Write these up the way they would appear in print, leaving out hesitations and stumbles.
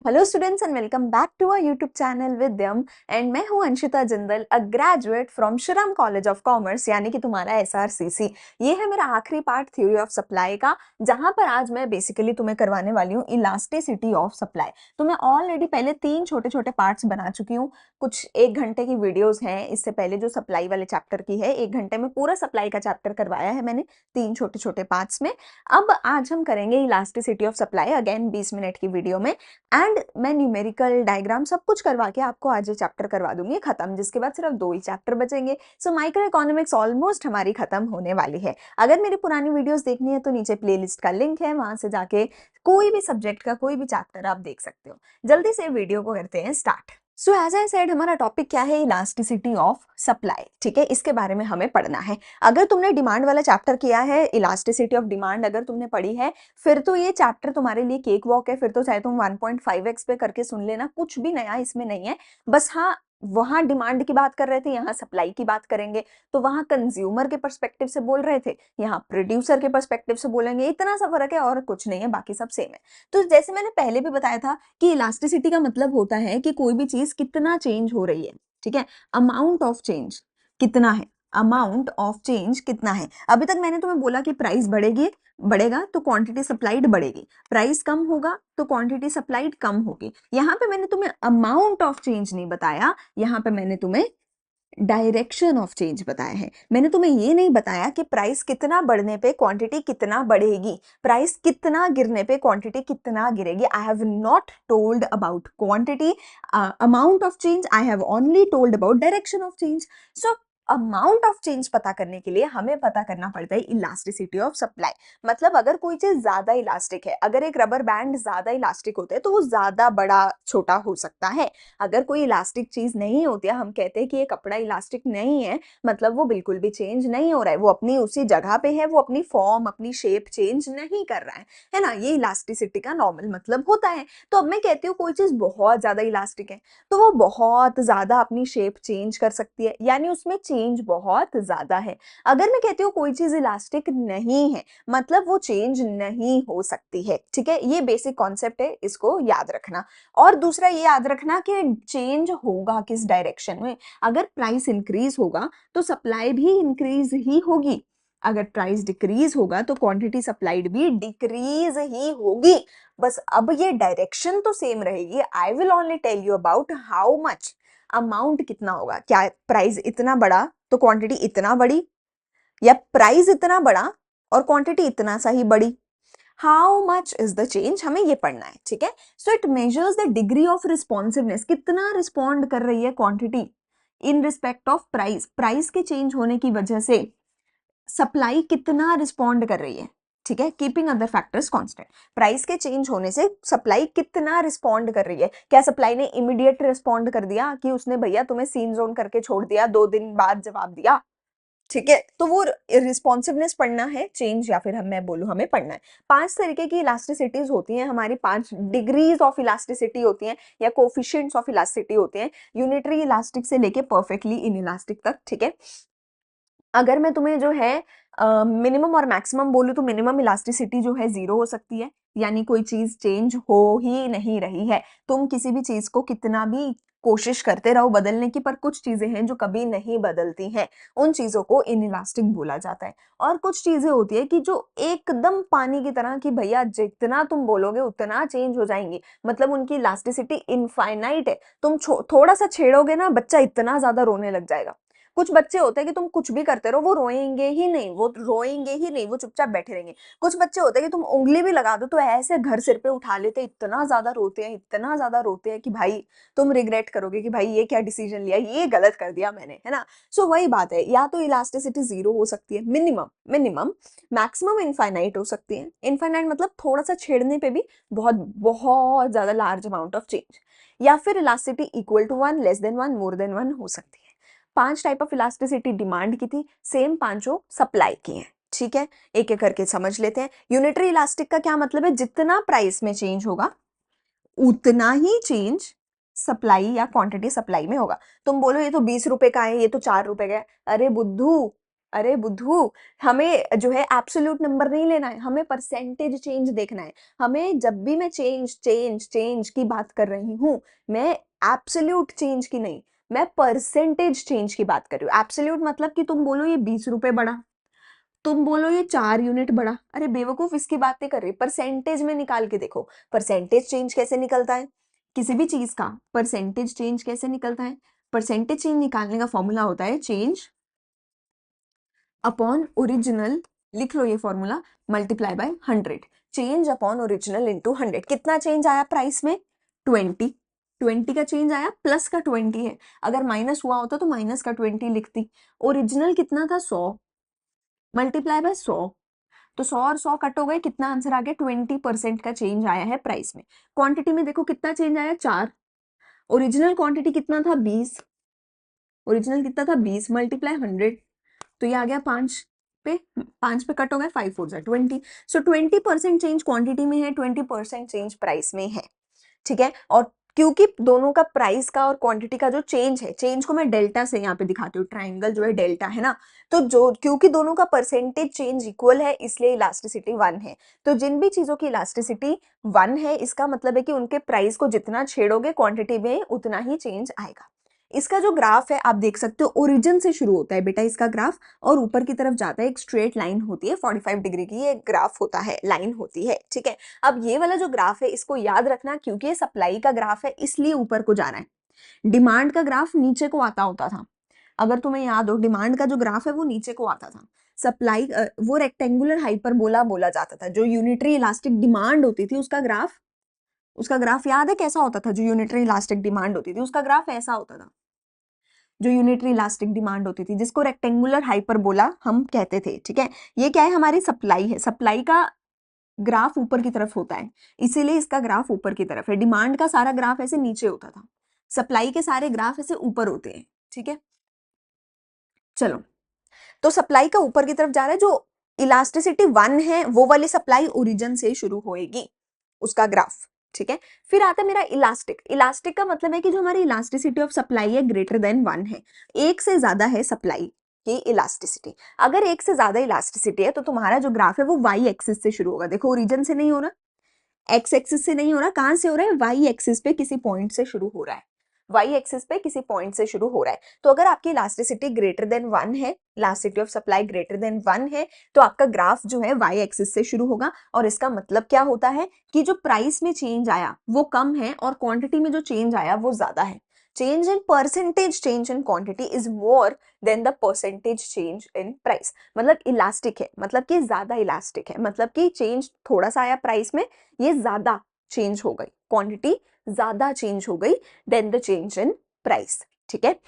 Hello students and welcome back to our YouTube channel Vidyam. And मैं हूं Anshita Jindal, a graduate from Shriram college of commerce यानी कि तुम्हारा SRCC. ये है मेरा आखिरी पार्ट थ्योरी ऑफ सप्लाई का, जहां पर आज मैं बेसिकली तुम्हें करवाने वाली हूँ इलास्टिसिटी ऑफ सप्लाई। तो मैं ऑलरेडी पहले 3 छोटे छोटे पार्ट्स बना चुकी हूँ, कुछ 1 घंटे की वीडियोस हैं। इससे पहले जो सप्लाई वाले चैप्टर की है 1 घंटे में पूरा सप्लाई का चैप्टर करवाया है मैंने 3 छोटे छोटे पार्ट्स में। अब आज हम करेंगे elasticity of supply, again 20 minute की वीडियो में। एंड मैं न्यूमेरिकल डायग्राम सब कुछ करवा के आपको आज ये चैप्टर करवा दूंगी खत्म, जिसके बाद सिर्फ 2 ही चैप्टर बचेंगे। सो माइक्रो इकोनॉमिक्स ऑलमोस्ट हमारी खत्म होने वाली है। अगर मेरी पुरानी वीडियोस देखनी है तो नीचे प्लेलिस्ट का लिंक है, वहां से जाके कोई भी सब्जेक्ट का कोई भी चैप्टर आप देख सकते हो। जल्दी से वीडियो को करते हैं start. So as I said, हमारा टॉपिक क्या है? Elasticity of supply. ठीक है, इसके बारे में हमें पढ़ना है। अगर तुमने डिमांड वाला चैप्टर किया है, इलास्टिसिटी ऑफ डिमांड अगर तुमने पढ़ी है, फिर तो ये चैप्टर तुम्हारे लिए केक वॉक है। फिर तो चाहे तुम 1.5x पे करके सुन लेना, कुछ भी नया इसमें नहीं है। बस हाँ, वहां डिमांड की बात कर रहे थे, यहाँ सप्लाई की बात करेंगे। तो वहां कंज्यूमर के पर्सपेक्टिव से बोल रहे थे, यहाँ प्रोड्यूसर के पर्सपेक्टिव से बोलेंगे। इतना सा फर्क है और कुछ नहीं है, बाकी सब सेम है। तो जैसे मैंने पहले भी बताया था कि इलास्टिसिटी का मतलब होता है कि कोई भी चीज कितना चेंज हो रही है। ठीक है, अमाउंट ऑफ चेंज कितना है, अमाउंट ऑफ चेंज कितना है। अभी तक मैंने तुम्हें बोला कि प्राइस बढ़ेगा तो क्वांटिटी सप्लाइड बढ़ेगी, प्राइस कम होगा तो क्वांटिटी सप्लाइड कम होगी। यहाँ पे मैंने तुम्हें अमाउंट ऑफ चेंज नहीं बताया, यहाँ पे मैंने तुम्हें डायरेक्शन ऑफ चेंज बताया है। मैंने तुम्हें ये नहीं बताया कि प्राइस कितना बढ़ने पे क्वांटिटी कितना बढ़ेगी, प्राइस कितना गिरने पे क्वांटिटी कितना गिरेगी। I have not told about quantity amount of change, I have only told about direction of change. So amount of change पता करने के लिए हमें पता करना पड़ता है इलास्टिसिटी ऑफ सप्लाई। मतलब अगर कोई चीज ज्यादा इलास्टिक है, अगर एक रबर बैंड ज्यादा इलास्टिक होता है तो वो ज्यादा बड़ा छोटा हो सकता है। अगर कोई इलास्टिक चीज नहीं होती है, हम कहते हैं कि ये कपड़ा इलास्टिक नहीं है, मतलब वो बिल्कुल भी चेंज नहीं हो रहा है, वो अपनी उसी जगह पे है, वो अपनी फॉर्म अपनी शेप चेंज नहीं कर रहा है ना। ये इलास्टिसिटी का नॉर्मल मतलब होता है। तो अब मैं कहती हूँ कोई चीज बहुत ज्यादा इलास्टिक है तो वो बहुत ज्यादा अपनी शेप चेंज कर सकती है, यानी उसमें चेंज बहुत ज्यादा है। अगर मैं कहती हूँ कोई चीज इलास्टिक नहीं है, मतलब वो चेंज नहीं हो सकती है। ठीक है, ये बेसिक कॉन्सेप्ट है, इसको याद रखना। और दूसरा ये याद रखना कि चेंज होगा किस डायरेक्शन में। अगर प्राइस इंक्रीज होगा तो सप्लाई भी इंक्रीज ही होगी, अगर प्राइस डिक्रीज होगा तो क्वांटिटी सप्लाइड भी डिक्रीज ही होगी। बस अब ये डायरेक्शन तो सेम रहेगी। I will only tell you about how much, amount कितना होगा। क्या प्राइस इतना बड़ा तो क्वांटिटी इतना बड़ी, या प्राइस इतना बड़ा और क्वांटिटी इतना सा ही बड़ी। How much is the change, हमें ये पढ़ना है। ठीक है, so it measures the degree of responsiveness, कितना रिस्पॉन्ड कर रही है quantity in respect of price. Price के चेंज होने की वजह से सप्लाई कितना रिस्पॉन्ड कर रही है। ठीक है, keeping other factors constant, price के चेंज होने से सप्लाई कितना रिस्पॉन्ड कर रही है। क्या सप्लाई ने इमीडिएट रिस्पॉन्ड कर दिया कि उसने भैया तुम्हें सीन जोन करके छोड़ दिया, 2 दिन बाद जवाब दिया। ठीक है, तो वो रिस्पॉन्सिवनेस पढ़ना है, चेंज, या फिर मैं बोलूं हमें पढ़ना है। 5 तरीके की इलास्टिसिटीज होती हैं हमारी, 5 डिग्रीज ऑफ इलास्टिसिटी होती हैं या कोफिशिएंट्स ऑफ इलास्टिसिटी होते हैं, यूनिटरी इलास्टिक से लेके परफेक्टली इन इलास्टिक तक। ठीक है, अगर मैं तुम्हें जो है मिनिमम और मैक्सिमम बोलूं तो मिनिमम इलास्टिसिटी जो है 0 हो सकती है, यानी कोई चीज चेंज हो ही नहीं रही है। तुम किसी भी चीज को कितना भी कोशिश करते रहो बदलने की, पर कुछ चीजें हैं जो कभी नहीं बदलती हैं, उन चीजों को इनइलास्टिक बोला जाता है। और कुछ चीजें होती है कि जो एकदम पानी की तरह कि भैया जितना तुम बोलोगे उतना चेंज हो जाएंगी, मतलब उनकी इलास्टिसिटी इनफाइनाइट है। तुम थोड़ा सा छेड़ोगे ना, बच्चा इतना ज्यादा रोने लग जाएगा। कुछ बच्चे होते हैं कि तुम कुछ भी करते रहो वो रोएंगे ही नहीं, वो रोएंगे ही नहीं, वो चुपचाप बैठे रहेंगे। कुछ बच्चे होते हैं कि तुम उंगली भी लगा दो तो ऐसे घर सिर पे उठा लेते, इतना ज्यादा रोते हैं, इतना ज्यादा रोते हैं कि भाई तुम रिग्रेट करोगे कि भाई ये क्या डिसीजन लिया, ये गलत कर दिया मैंने, है ना। सो वही बात है, या तो इलास्टिसिटी 0 हो सकती है मिनिमम, मैक्सिमम इनफाइनाइट हो सकती है। इनफाइनाइट मतलब थोड़ा सा छेड़ने पे भी बहुत बहुत ज्यादा लार्ज अमाउंट ऑफ चेंज, या फिर elasticity equal to 1, less than 1, more than 1 हो सकती है। 5 टाइप ऑफ इलास्टिसिटी डिमांड की थी, सेम 5 सप्लाई की है। ठीक है, एक एक करके समझ लेते हैं। यूनिटरी इलास्टिक का क्या मतलब है? जितना प्राइस में चेंज होगा उतना ही चेंज सप्लाई या क्वांटिटी सप्लाई में होगा। तुम बोलो ये तो 20 रुपए का है, ये तो 4 रुपए का है, अरे बुद्धू, अरे बुद्धू, हमें जो है एब्सोल्यूट नंबर नहीं लेना है, हमें परसेंटेज चेंज देखना है। हमें जब भी मैं चेंज चेंज चेंज की बात कर रही हूँ, मैं एब्सोल्यूट चेंज की नहीं, मैं परसेंटेज चेंज की बात कर रही हूँ। एब्सोल्यूट मतलब कि तुम बोलो ये 20 रुपए बढ़ा, तुम बोलो ये 4 यूनिट बढ़ा, अरे बेवकूफ, इसकी बातें कर रही। परसेंटेज में निकाल के देखो, परसेंटेज चेंज कैसे निकलता है किसी भी चीज का, परसेंटेज चेंज कैसे निकलता है। परसेंटेज चेंज निकालने का फॉर्मूला होता है चेंज अपॉन ओरिजिनल, लिख लो ये formula, multiply by 100। Change upon original into 100। कितना चेंज आया प्राइस में? 20। 20 का चेंज आया, प्लस का 20 है, अगर माइनस हुआ होता तो माइनस का 20 लिखती। ओरिजिनल कितना था? 100, मल्टीप्लाई बाय 100, तो 100 और 100 कट हो गए, कितना आंसर आ गया? 20% का चेंज आया है प्राइस में। क्वांटिटी में देखो कितना चेंज आया? 4। ओरिजिनल क्वांटिटी कितना था? 20। ओरिजिनल कितना था? 20 मल्टीप्लाई 100, तो ये आ गया 5 पे, 5 पे कट हो गया, 5 4 20। सो 20% चेंज क्वांटिटी में है, 20% चेंज प्राइस में है, ठीक है। और क्योंकि दोनों का प्राइस का और क्वांटिटी का जो चेंज है, चेंज को मैं डेल्टा से यहाँ पे दिखाती हूँ, ट्राइंगल जो है डेल्टा है ना, तो जो क्योंकि दोनों का परसेंटेज चेंज इक्वल है, इसलिए इलास्टिसिटी 1 है। तो जिन भी चीजों की इलास्टिसिटी 1 है, इसका मतलब है कि उनके प्राइस को जितना छेड़ोगे क्वांटिटी में उतना ही चेंज आएगा। इसका जो ग्राफ है आप देख सकते हो, ओरिजिन से शुरू होता है बेटा इसका ग्राफ, और ऊपर की तरफ जाता है, एक स्ट्रेट लाइन होती है 45 डिग्री की, ये ग्राफ होता है, लाइन होती है, ठीक है। अब ये वाला जो ग्राफ है इसको याद रखना, क्योंकि ये सप्लाई का ग्राफ है इसलिए ऊपर को जा रहा है। डिमांड का ग्राफ नीचे को आता होता था, अगर तुम्हें याद हो, डिमांड का जो ग्राफ है वो नीचे को आता था। सप्लाई वो रेक्टेंगुलर हाइपरबोला बोला जाता था। जो यूनिटरी इलास्टिक डिमांड होती थी उसका ग्राफ याद है कैसा होता था? जो यूनिटरी इलास्टिक डिमांड होती थी उसका ग्राफ ऐसा होता था, जो यूनिटरी इलास्टिक डिमांड होती थी, जिसको रेक्टेंगुलर हाइपरबोला हम कहते थे, ठीक है। ये क्या है? हमारी सप्लाई है, सप्लाई का ग्राफ ऊपर की तरफ होता है, इसीलिए इसका ग्राफ ऊपर की तरफ है। डिमांड का सारा ग्राफ ऐसे नीचे होता था, सप्लाई के सारे ग्राफ ऐसे ऊपर होते हैं, ठीक है। चलो, तो सप्लाई का ऊपर की तरफ जा रहा है, जो इलास्टिसिटी 1 है वो वाली सप्लाई ओरिजिन से शुरू होएगी, उसका ग्राफ, ठीक है। फिर आता है मेरा इलास्टिक। इलास्टिक का मतलब है कि जो हमारी इलास्टिसिटी ऑफ सप्लाई है ग्रेटर देन 1 है, एक से ज्यादा है सप्लाई की इलास्टिसिटी। अगर एक से ज्यादा इलास्टिसिटी है तो तुम्हारा जो ग्राफ है वो वाई एक्सिस से शुरू होगा। देखो, ओरिजिन से नहीं हो रहा, एक्स एक्सिस से नहीं हो रहा, कहां से हो रहा है? वाई एक्सिस पे किसी पॉइंट से शुरू हो रहा है, वाई एक्सिस पे किसी पॉइंट से शुरू हो रहा है। तो अगर आपकी इलास्टिसिटी ग्रेटर देन 1 है, elasticity of supply greater than 1 है, तो आपका ग्राफ जो है वाई एक्सिस से शुरू होगा। और इसका मतलब क्या होता है कि जो प्राइस में चेंज आया वो कम है और क्वांटिटी में जो चेंज आया वो ज्यादा है। Change in percentage change in quantity is more than the percentage change in price. मतलब इलास्टिक है, मतलब कि ज्यादा इलास्टिक है, मतलब कि चेंज थोड़ा सा आया प्राइस में, ये ज्यादा चेंज हो गई, क्वांटिटी ज्यादा चेंज हो गई then the change in price, ठीक है।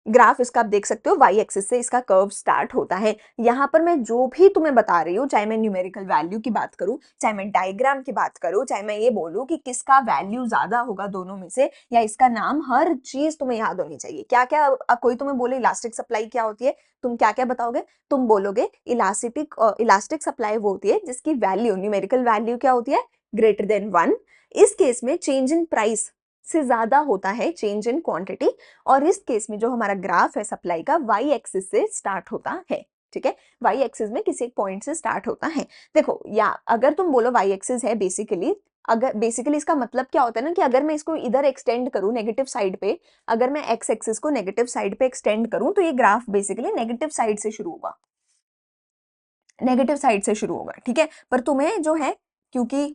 ग्राफ इसका आप देख सकते हो, वाई एक्सिस से इसका कर्व स्टार्ट होता है। यहाँ पर मैं जो भी तुम्हें बता रही हूँ, चाहे मैं न्यूमेरिकल वैल्यू की बात करूँ, चाहे मैं डायग्राम की बात करूँ, चाहे मैं ये बोलूँ कि किसका वैल्यू ज्यादा होगा दोनों में से, या इसका नाम, हर चीज तुम्हें याद होनी चाहिए। क्या क्या, कोई तुम्हें बोले इलास्टिक सप्लाई क्या होती है, तुम क्या क्या बताओगे? तुम बोलोगे इलास्टिक सप्लाई वो होती है जिसकी वैल्यू, न्यूमेरिकल वैल्यू क्या होती है? Greater than 1। इस केस में चेंज इन प्राइस से ज्यादा होता है चेंज इन क्वांटिटी, और इस केस में जो हमारा ग्राफ है सप्लाई का, वाई एक्सिस से स्टार्ट होता है, ठीक है। वाई एक्सिस में किसी एक पॉइंट से स्टार्ट होता है। देखो, या अगर तुम बोलो वाई एक्सिस है बेसिकली, अगर बेसिकली इसका मतलब क्या होता है ना, कि अगर मैं इसको इधर एक्सटेंड करूं नेगेटिव साइड पे, अगर मैं एक्स एक्सिस को नेगेटिव साइड पे एक्सटेंड करूं, तो ये ग्राफ बेसिकली नेगेटिव साइड से शुरू होगा, नेगेटिव साइड से शुरू होगा, ठीक है। पर तुम्हें जो है, क्योंकि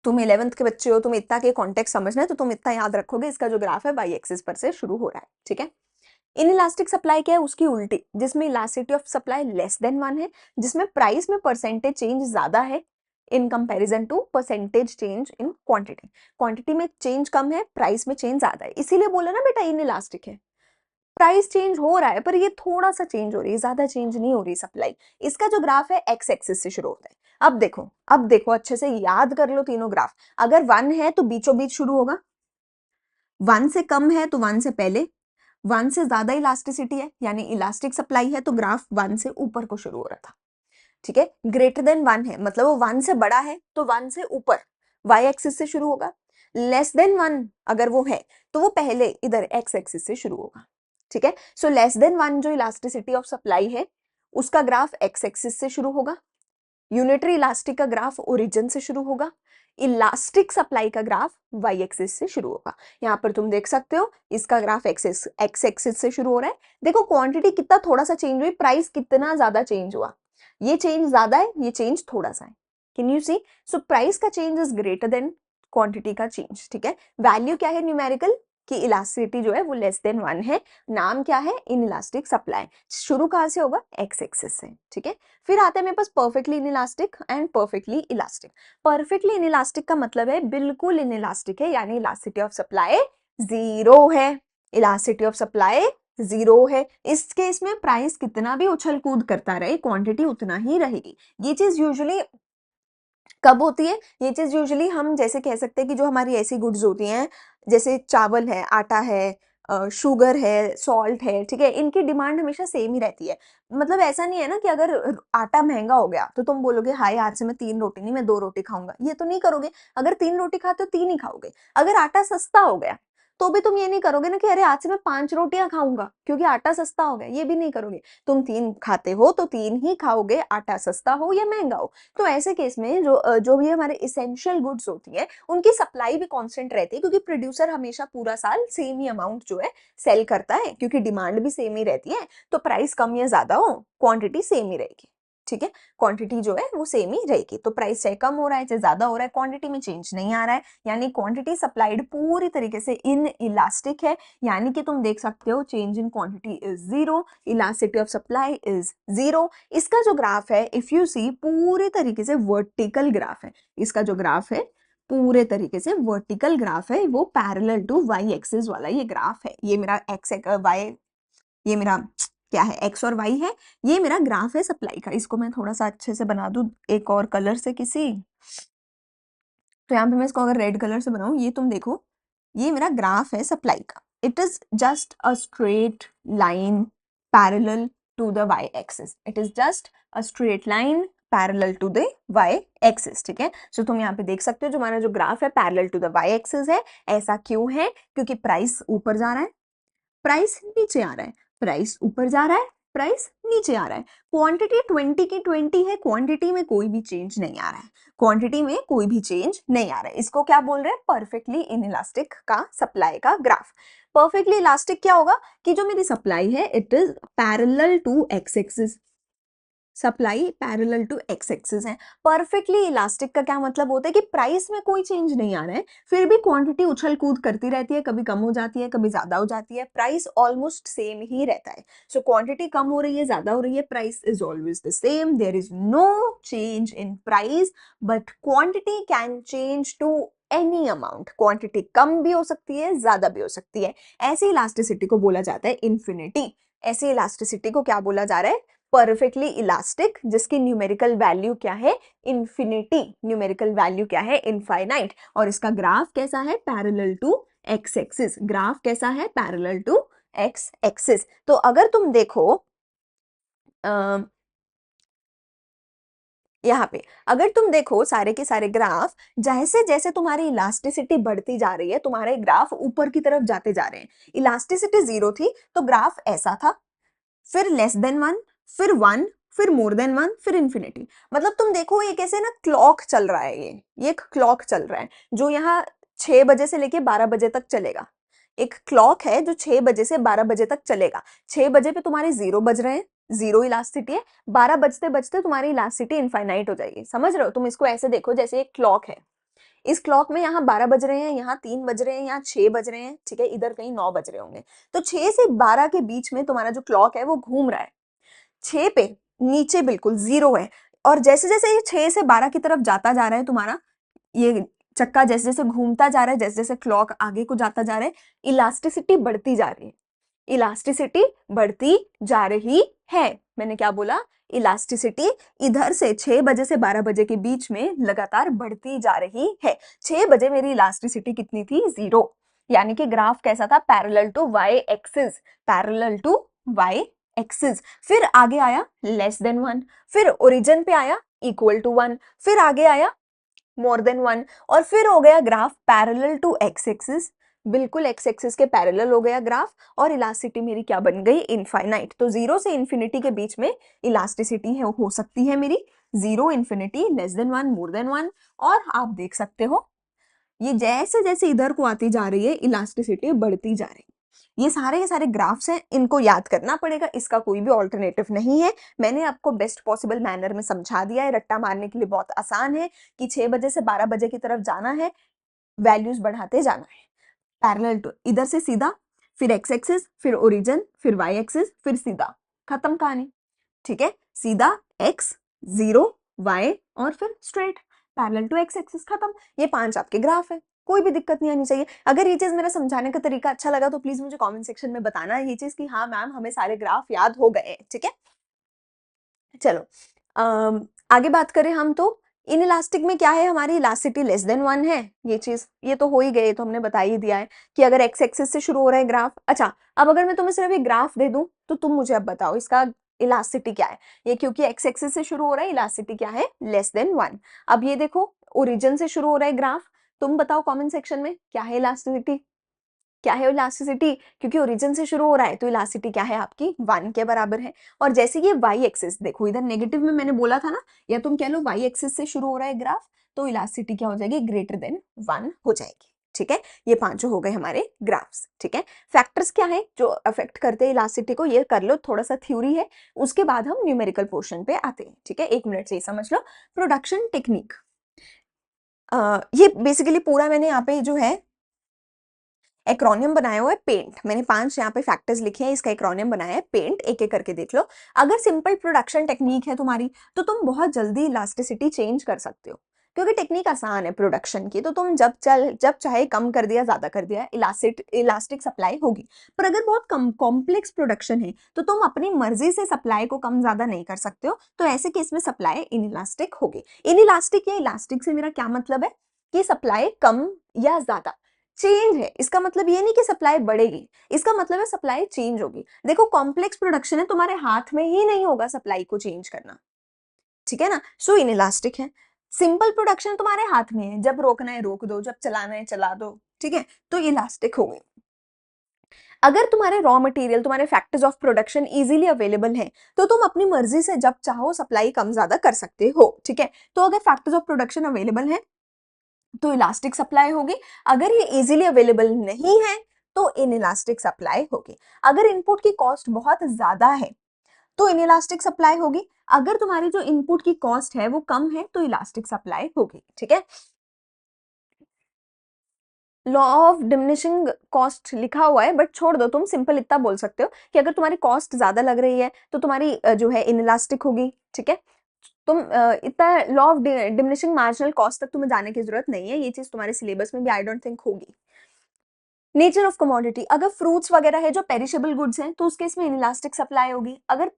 तुम 11th के बच्चे हो, तुम इतना के कॉन्टेक्स्ट समझना है, तो तुम इतना याद रखोगे, इसका जो ग्राफ है वाई एक्सिस पर से शुरू हो रहा है, ठीक है। इन इलास्टिक सप्लाई क्या है? उसकी उल्टी, जिसमें elasticity of supply less than 1 है, जिसमें प्राइस में परसेंटेज चेंज ज्यादा है in comparison to percentage change in quantity. Quantity में चेंज कम है, प्राइस में चेंज ज्यादा है, इसीलिए बोला ना बेटा इन इलास्टिक है। प्राइस चेंज हो रहा है पर ये थोड़ा सा चेंज हो रही है, ज्यादा चेंज नहीं हो रही सप्लाई। इसका जो ग्राफ है एक्स एक्सिस से शुरू होता है। अब देखो अच्छे से याद कर लो तीनों ग्राफ। अगर 1 है तो बीचों बीच शुरू होगा, 1 से कम है तो 1 से पहले, 1 से ज्यादा इलास्टिसिटी है यानी इलास्टिक सप्लाई है, तो ग्राफ 1 से ऊपर को शुरू हो रहा था, ठीक है। ग्रेटर देन 1 है मतलब वो 1 से बड़ा है, तो 1 से ऊपर वाई एक्सिस से शुरू होगा। लेस देन 1 अगर वो है तो वो पहले इधर एक्स एक्सिस से शुरू होगा, ठीक है। सो लेस देन 1 जो इलास्टिसिटी ऑफ सप्लाई है उसका ग्राफ एक्स एक्सिस से शुरू होगा, यूनिटरी इलास्टिक का ग्राफ ओरिजिन से शुरू होगा, इलास्टिक सप्लाई का ग्राफ वाई एक्सिस से शुरू होगा। यहाँ पर तुम देख सकते हो इसका ग्राफ एक्स एक्सिस से शुरू हो रहा है। देखो क्वांटिटी कितना थोड़ा सा चेंज हुई, प्राइस कितना ज्यादा चेंज हुआ, ये चेंज ज्यादा है, ये चेंज थोड़ा सा है। Can you see? So price का change is greater than quantity का चेंज। ठीक है, वैल्यू क्या है न्यूमेरिकल कि इलास्टिसिटी जो है वो लेस देन 1 है। नाम क्या है? In elastic supply. शुरू कहां से होगा? एक्स एक्सिस से। ठीक है, फिर आता है मेरे पास perfectly inelastic and perfectly elastic. Perfectly inelastic का मतलब है बिल्कुल इनइलास्टिक है, यानी इलास्टिसिटी ऑफ सप्लाई 0 है। इलास्टिसिटी ऑफ सप्लाई 0 है। इस केस में प्राइस कितना भी उछल कूद करता रहे, क्वांटिटी उतना ही रहेगी। ये चीज यूजुअली कब होती है? ये चीज यूजुअली हम जैसे कह सकते हैं कि जो हमारी ऐसी गुड्स होती हैं जैसे चावल है, आटा है, शुगर है, सॉल्ट है, ठीक है, इनकी डिमांड हमेशा सेम ही रहती है। मतलब ऐसा नहीं है ना कि अगर आटा महंगा हो गया तो तुम बोलोगे हाय आज से मैं 3 रोटी नहीं मैं 2 रोटी खाऊंगा, ये तो नहीं करोगे। अगर 3 रोटी खाते हो 3 ही खाओगे। अगर आटा सस्ता हो गया तो भी तुम ये नहीं करोगे ना कि अरे आज से मैं 5 रोटियां खाऊंगा क्योंकि आटा सस्ता हो गया, ये भी नहीं करोगे। तुम 3 खाते हो तो 3 ही खाओगे, आटा सस्ता हो या महंगा हो। तो ऐसे केस में जो भी हमारे इसेंशियल गुड्स होती है उनकी सप्लाई भी कांस्टेंट रहती है, क्योंकि प्रोड्यूसर हमेशा पूरा साल सेम ही अमाउंट जो है सेल करता है, क्योंकि डिमांड भी सेम ही रहती है। तो प्राइस कम या ज्यादा हो क्वांटिटी सेम ही रहेगी। ठीक है, क्वांटिटी जो है वो सेम ही रहेगी। तो प्राइस चाहे कम हो रहा है चाहे ज्यादा हो रहा है, क्वांटिटी में चेंज नहीं आ रहा है, यानी क्वांटिटी सप्लाइड पूरी तरीके से इन इलास्टिक है। यानी कि तुम देख सकते हो change in quantity is 0, elasticity of supply is 0। इसका जो ग्राफ है इफ यू सी पूरे तरीके से वर्टिकल ग्राफ है। इसका जो ग्राफ है पूरे तरीके से वर्टिकल ग्राफ है, वो पैरेलल टू वाई एक्सिस वाला ये ग्राफ है। ये मेरा एक्स वाई, ये मेरा क्या है एक्स और वाई है, ये मेरा ग्राफ है सप्लाई का। इसको मैं थोड़ा सा अच्छे से बना दूं एक और कलर से किसी, तो यहाँ पे मैं इसको अगर रेड कलर से बनाऊं, ये तुम देखो ये मेरा ग्राफ है सप्लाई का। It is just a straight line parallel to the Y axis. It is just a straight line parallel to the Y axis. ठीक है, सो तुम यहाँ पे देख सकते हो जो हमारा जो ग्राफ है parallel to the Y axis है। ऐसा क्यों है? क्योंकि प्राइस ऊपर जा रहा है, प्राइस नीचे आ रहा है, प्राइस ऊपर जा रहा है, प्राइस नीचे आ रहा है। क्वांटिटी 20 की 20 है, क्वांटिटी में कोई भी चेंज नहीं आ रहा है, क्वांटिटी में कोई भी चेंज नहीं आ रहा है। इसको क्या बोल रहे हैं? परफेक्टली इनइलास्टिक का सप्लाई का ग्राफ। परफेक्टली इलास्टिक क्या होगा कि जो मेरी सप्लाई है it is parallel to X axis, supply parallel to X axis है। परफेक्टली इलास्टिक का क्या मतलब होता है कि प्राइस में कोई चेंज नहीं आ रहा है, फिर भी क्वांटिटी उछल कूद करती रहती है, कभी कम हो जाती है कभी ज्यादा हो जाती है, प्राइस ऑलमोस्ट सेम ही रहता है। सो क्वांटिटी कम हो रही है ज्यादा हो रही है, price is always the same, there is no change in price, but quantity can change to any amount. Quantity कम भी हो सकती है ज्यादा भी हो सकती है। ऐसी इलास्टिसिटी को बोला जाता है इन्फिनिटी। ऐसी इलास्टिसिटी को क्या बोला जा रहा है? परफेक्टली इलास्टिक, जिसकी न्यूमेरिकल वैल्यू क्या है? इन्फिनिटी। न्यूमेरिकल वैल्यू क्या है? इनफाइनाइट। और इसका ग्राफ कैसा है? Parallel to X axis. Graph कैसा है? Parallel to X axis. तो अगर तुम देखो यहाँ पे अगर तुम देखो सारे के सारे ग्राफ, जैसे जैसे तुम्हारी इलास्टिसिटी बढ़ती जा रही है तुम्हारे ग्राफ ऊपर की तरफ जाते जा रहे हैं। इलास्टिसिटी 0 थी तो ग्राफ ऐसा था, फिर लेस देन 1, फिर 1, फिर मोर देन 1, फिर इंफिनिटी। मतलब तुम देखो ये कैसे ना क्लॉक चल रहा है, ये एक क्लॉक चल रहा है जो यहाँ 6 बजे से लेके 12 बजे तक चलेगा। एक क्लॉक है जो 6 बजे से 12 बजे तक चलेगा। 6 बजे पे तुम्हारे 0 बज रहे हैं, 0 इलास्टिसिटी है, 12 बजते बजते तुम्हारी इलास्टिसिटी इनफाइनाइट हो जाएगी। समझ रहे हो? तुम इसको ऐसे देखो जैसे एक क्लॉक है, इस क्लॉक में यहाँ 12 बज रहे हैं, यहाँ 3 बज रहे हैं, यहाँ 6 बज रहे हैं, ठीक है, इधर कहीं 9 बज रहे होंगे। तो 6 से 12 के बीच में तुम्हारा जो क्लॉक है वो घूम रहा है। 6 पे नीचे बिल्कुल 0 है, और जैसे जैसे ये 6 से 12 की तरफ जाता जा रहा है तुम्हारा ये चक्का, जैसे जैसे घूमता जा रहा है, जैसे जैसे क्लॉक आगे को जाता जा रहा है, इलास्टिसिटी बढ़ती जा रही है। इलास्टिसिटी बढ़ती जा रही है। मैंने क्या बोला? इलास्टिसिटी इधर से 6 बजे से 12 बजे के बीच में लगातार बढ़ती जा रही है। 6 बजे मेरी इलास्टिसिटी कितनी थी? 0। यानी कि ग्राफ कैसा था? Parallel to Y axis, parallel to Y axis. फिर आगे आया लेस देन 1, फिर ओरिजिन पे आया इक्वल टू 1, फिर आगे आया मोर देन 1, और फिर हो गया graph parallel to X axis, बिल्कुल एक्स एक्सिस के पैरेलल हो गया ग्राफ, और इलास्टिसिटी मेरी क्या बन गई, इनफाइनाइट। तो 0 से इन्फिनिटी के बीच में इलास्टिसिटी है हो सकती है मेरी 0, infinity, less than 1, more than 1। और आप देख सकते हो ये जैसे जैसे इधर को आती जा रही है इलास्टिसिटी बढ़ती जा रही है। ये सारे के सारे ग्राफ्स हैं, इनको याद करना पड़ेगा, इसका कोई भी ऑल्टरनेटिव नहीं है। मैंने आपको बेस्ट पॉसिबल मैनर में समझा दिया है, रट्टा मारने के लिए बहुत आसान है कि 6 बजे से 12 बजे की तरफ जाना है, वैल्यूज बढ़ाते जाना है पैरेलल टू, इधर से सीधा, फिर एक्स एक्सिस, फिर ओरिजिन, फिर वाई एक्सिस, फिर सीधा, खत्म कहानी। ठीक है, सीधा एक्स, 0, वाई और फिर straight parallel to X axis, खत्म। ये 5 आपके ग्राफ है, कोई भी दिक्कत नहीं आनी चाहिए। अगर ये चीज मेरा समझाने का तरीका अच्छा लगा तो प्लीज मुझे कमेंट सेक्शन में बताना ये चीज कि हाँ मैम हमें सारे ग्राफ याद हो गए। ठीक है, चलो आगे बात करें हम तो इन इलास्टिक में क्या है, हमारी इलास्टिसिटी लेस देन 1 है, ये चीज ये तो हो ही गए, तो हमने बता ही दिया है कि अगर एक्स एक्सिस से शुरू हो रहा है ग्राफ। अच्छा, अब अगर मैं तुम्हें सिर्फ ये ग्राफ दे दूं तो तुम मुझे अब बताओ इसका इलास्टिसिटी क्या है। ये क्योंकि एक्स एक्सिस से शुरू हो रहा है, इलास्टिसिटी क्या है, लेस देन 1। अब ये देखो ओरिजिन से शुरू हो रहा है ग्राफ, तुम बताओ कमेंट सेक्शन में क्या है इलास्टिसिटी, क्या है इलास्टिसिटी, क्योंकि ओरिजिन से शुरू हो रहा है तो इलास्टिसिटी क्या है आपकी 1 के बराबर है। और जैसे ये वाई एक्सिस, देखो इधर नेगेटिव में मैंने बोला था ना, या तुम कह लो वाई एक्सिस से शुरू हो रहा है ग्राफ, तो इलास्टिसिटी क्या हो जाएगी, ग्रेटर देन 1 हो जाएगी। ठीक है, ये पांचों हो गए हमारे ग्राफ्स। ठीक है, फैक्टर्स क्या है जो अफेक्ट करते हैं इलास्टिसिटी को, ये कर लो, थोड़ा सा थ्योरी है, उसके बाद हम न्यूमेरिकल पोर्शन पे आते हैं। ठीक है, 1 मिनट से ये समझ लो। प्रोडक्शन टेक्निक, ये बेसिकली पूरा मैंने यहाँ पे जो है एक्रोनियम बनाया हुआ है पेंट, मैंने 5 यहाँ पे फैक्टर्स लिखे हैं, इसका एक्रोनियम बनाया है पेंट, एक एक करके देख लो। अगर सिंपल प्रोडक्शन टेक्निक है तुम्हारी तो तुम बहुत जल्दी इलास्टिसिटी चेंज कर सकते हो, क्योंकि टेक्निक आसान है प्रोडक्शन की, तो तुम जब चाहे कम कर दिया ज्यादा कर दिया इलास्टिक सप्लाई होगी। पर अगर बहुत कम कॉम्प्लेक्स प्रोडक्शन है तो तुम अपनी मर्जी से सप्लाई को कम ज्यादा नहीं कर सकते हो, तो ऐसे केस में सप्लाई इनइलास्टिक होगी। इनइलास्टिक या इलास्टिक से मेरा क्या मतलब है कि सप्लाई कम या ज्यादा चेंज है, इसका मतलब ये नहीं कि सप्लाई बढ़ेगी, इसका मतलब है सप्लाई चेंज होगी। देखो कॉम्प्लेक्स प्रोडक्शन है, तुम्हारे हाथ में ही नहीं होगा सप्लाई को चेंज करना। ठीक है ना, सो इनइलास्टिक है। सिंपल प्रोडक्शन तुम्हारे हाथ में है, जब रोकना है रोक दो, जब चलाना है चला दो। ठीक है, तो इलास्टिक हो गई। अगर तुम्हारे रॉ मटेरियल, तुम्हारे factors of production easily available हैं, तो तुम अपनी मर्जी से जब चाहो सप्लाई कम ज्यादा कर सकते हो। ठीक है, तो अगर फैक्टर्स ऑफ प्रोडक्शन अवेलेबल है तो इलास्टिक सप्लाई होगी, अगर ये इजीली अवेलेबल नहीं है तो इनइलास्टिक सप्लाई होगी। अगर इनपुट की कॉस्ट बहुत ज्यादा है तो इनइलास्टिक सप्लाई होगी, अगर तुम्हारी जो इनपुट की कॉस्ट है वो कम है तो इलास्टिक सप्लाई होगी। ठीक है, लॉ ऑफ डिमिनिशिंग कॉस्ट लिखा हुआ है बट छोड़ दो, तुम सिंपल इतना बोल सकते हो कि अगर तुम्हारी कॉस्ट ज्यादा लग रही है तो तुम्हारी जो है इनइलास्टिक होगी। ठीक है, तुम इतना law of diminishing marginal cost तक तुम्हें जाने की जरूरत नहीं है, ये चीज तुम्हारे सिलेबस में भी आई डोंट थिंक होगी। नेचर ऑफ कमोडिटी, अगर फ्रूट्स वगैरह है जो पेरिशेबल गुड्स हैं तो उस केस में इनइलास्टिक सप्लाई होगी। अगर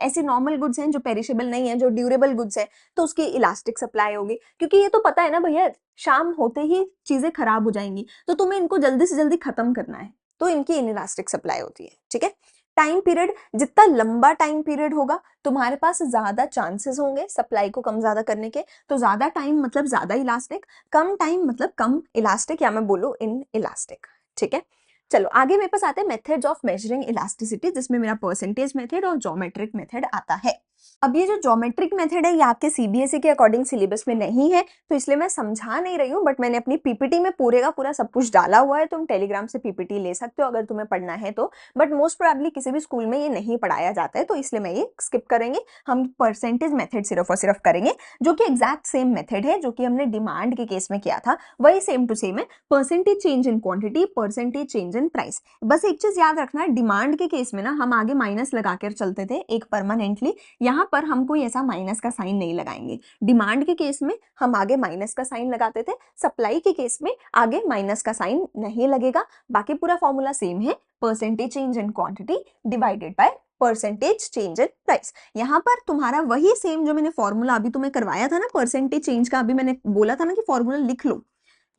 ऐसी नॉर्मल गुड्स हैं जो पेरिशेबल नहीं है, जो ड्यूरेबल गुड्स है, तो उसकी इलास्टिक सप्लाई होगी, क्योंकि ये तो पता है ना भैया शाम होते ही चीजें खराब हो जाएंगी, तो तुम्हें इनको जल्दी से जल्दी खत्म करना है, तो इनकी इनइलास्टिक सप्लाई होती है। ठीक है, टाइम पीरियड, जितना लंबा टाइम पीरियड होगा तुम्हारे पास ज्यादा चांसेस होंगे सप्लाई को कम ज्यादा करने के, तो ज्यादा टाइम मतलब ज्यादा इलास्टिक, कम टाइम मतलब कम इलास्टिक, या मैं बोलूं इन इलास्टिक। ठीक है, चलो आगे मेरे पास आते हैं मेथड्स ऑफ मेजरिंग इलास्टिसिटी, जिसमें मेरा परसेंटेज मेथड और ज्योमेट्रिक मेथड आता है। अब ये जो ज्योमेट्रिक मेथड है ये आपके सीबीएसई के अकॉर्डिंग सिलेबस में नहीं है, तो इसलिए मैं समझा नहीं रही हूँ, बट मैंने अपनी पीपीटी में पूरे का पूरा सब कुछ डाला हुआ है, तुम टेलीग्राम से पीपीटी ले सकते हो अगर तुम्हें पढ़ना है तो। बट मोस्ट प्रोबेबली किसी भी स्कूल में ये नहीं पढ़ाया जाता है, तो इसलिए मैं ये स्किप करेंगे, हम परसेंटेज मेथड सिर्फ और सिर्फ करेंगे, जो कि एग्जैक्ट सेम मेथड है जो कि हमने डिमांड के केस में किया था, वही सेम टू सेम है। Percentage change in quantity, percentage change in price. बस एक चीज याद रखना है, डिमांड के केस में ना हम आगे माइनस लगा कर चलते थे एक परमानेंटली, यहाँ पर हम कोई ऐसा माइनस का साइन नहीं लगाएंगे। डिमांड के केस में हम आगे माइनस का साइन लगाते थे, सप्लाई के केस में आगे माइनस का साइन नहीं लगेगा। बाकी पूरा फॉर्मूला सेम है, percentage change in quantity divided by percentage change in price. यहाँ पर तुम्हारा वही सेम जो मैंने फॉर्मूला अभी तुम्हें करवाया था ना परसेंटेज चेंज का, अभी मैंने बोला था ना कि फॉर्मूला लिख लो,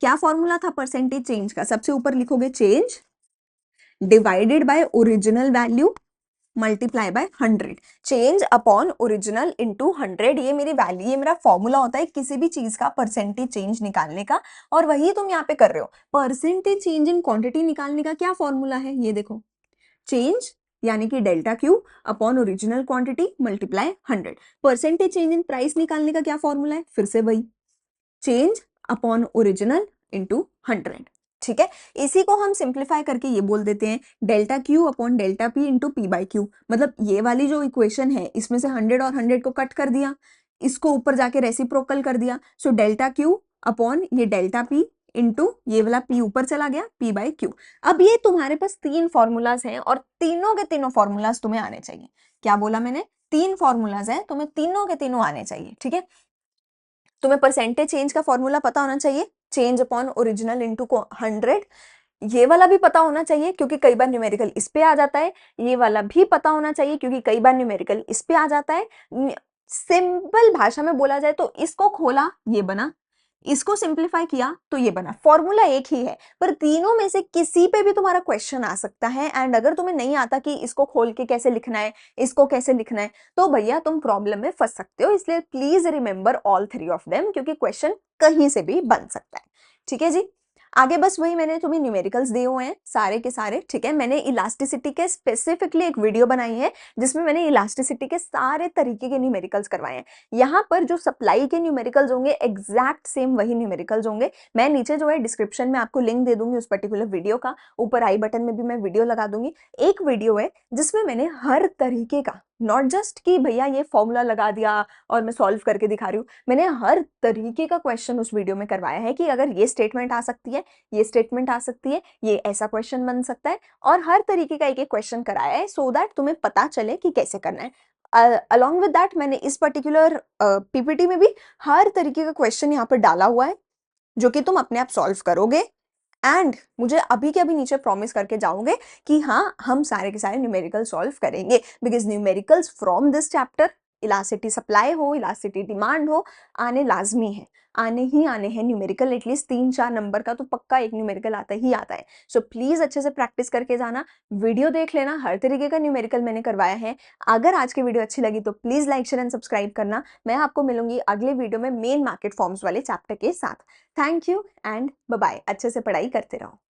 क्या फॉर्मूला था परसेंटेज चेंज का, सबसे ऊपर लिखोगे change divided by original value multiply by 100, change upon original into 100, ये मेरी वैल्यू, ये मेरा फॉर्मूला होता है किसी भी चीज का परसेंटेज चेंज निकालने का, और वही तुम यहाँ पे कर रहे हो। परसेंटेज चेंज इन क्वांटिटी निकालने का क्या फॉर्मूला है, ये देखो, चेंज यानी कि delta Q upon original quantity multiply 100। Percentage change in price निकालने का क्या फॉर्मूला है, फिर से वही, चेंज अपॉन ओरिजिनल इंटू 100। ठीक है, इसी को हम सिंप्लीफाई करके ये बोल देते हैं delta Q upon delta P into P by Q. मतलब ये वाली जो इक्वेशन है इसमें से 100 और 100 को कट कर दिया, इसको ऊपर जाके रेसिप्रोकल कर दिया, सो डेल्टा क्यू अपॉन ये डेल्टा पी इंटू ये वाला पी ऊपर चला गया, पी बाई क्यू। अब ये तुम्हारे पास तीन फॉर्मूलाज हैं और तीनों के तीनों फॉर्मूलाज तुम्हें आने चाहिए। क्या बोला मैंने, तीन फॉर्मूलाज हैं, तुम्हें तीनों के तीनों आने चाहिए। ठीक है, तुम्हें परसेंटेज चेंज का फॉर्मूला पता होना चाहिए, चेंज अपॉन ओरिजिनल इंटू 100, ये वाला भी पता होना चाहिए क्योंकि कई बार न्यूमेरिकल इस पे आ जाता है, ये वाला भी पता होना चाहिए क्योंकि कई बार न्यूमेरिकल इस पे आ जाता है। सिंपल भाषा में बोला जाए तो इसको खोला ये बना, इसको सिंप्लीफाई किया तो ये बना, फॉर्मूला एक ही है, पर तीनों में से किसी पे भी तुम्हारा क्वेश्चन आ सकता है। एंड अगर तुम्हें नहीं आता कि इसको खोल के कैसे लिखना है, इसको कैसे लिखना है, तो भैया तुम प्रॉब्लम में फंस सकते हो। इसलिए please remember all three of them, क्योंकि क्वेश्चन कहीं से भी बन सकता है। ठीक है जी, आगे बस वही मैंने तुम्हें न्यूमेरिकल्स दिए हुए हैं सारे के सारे। ठीक है, मैंने इलास्टिसिटी के स्पेसिफिकली एक वीडियो बनाई है जिसमें मैंने इलास्टिसिटी के सारे तरीके के न्यूमेरिकल्स करवाए हैं। यहाँ पर जो सप्लाई के न्यूमेरिकल्स होंगे एग्जैक्ट सेम वही न्यूमेरिकल्स होंगे। मैं नीचे जो है डिस्क्रिप्शन में आपको लिंक दे दूंगी उस पर्टिकुलर वीडियो का, ऊपर आई बटन में भी मैं वीडियो लगा दूंगी। एक वीडियो है जिसमें मैंने हर तरीके का, नॉट जस्ट कि भैया ये फॉर्मूला लगा दिया और मैं सॉल्व करके दिखा रही हूँ, मैंने हर तरीके का क्वेश्चन उस वीडियो में करवाया है कि अगर ये स्टेटमेंट आ सकती है, ये स्टेटमेंट आ सकती है, ये ऐसा क्वेश्चन बन सकता है, और हर तरीके का एक एक क्वेश्चन कराया है सो दैट तुम्हें पता चले कि कैसे करना है। अलॉन्ग विद दैट मैंने इस पर्टिकुलर पीपीटी में भी हर तरीके का क्वेश्चन यहाँ पर डाला हुआ है जो कि तुम अपने आप सॉल्व करोगे एंड मुझे अभी के अभी नीचे प्रॉमिस करके जाओगे कि हाँ हम सारे के सारे न्यूमेरिकल सॉल्व करेंगे, because numericals from this chapter, elasticity supply हो, इलास्टिसिटी डिमांड हो, आने लाजमी है, आने ही आने हैं न्यूमेरिकल। एटलीस्ट 3-4 नंबर का तो पक्का एक न्यूमेरिकल आता ही आता है। सो प्लीज अच्छे से प्रैक्टिस करके जाना, वीडियो देख लेना, हर तरीके का न्यूमेरिकल मैंने करवाया है। अगर आज की वीडियो अच्छी लगी तो please like share and subscribe करना। मैं आपको मिलूंगी अगले वीडियो में मेन मार्केट फॉर्म्स वाले चैप्टर के साथ। Thank you and bye bye, अच्छे से पढ़ाई करते रहो।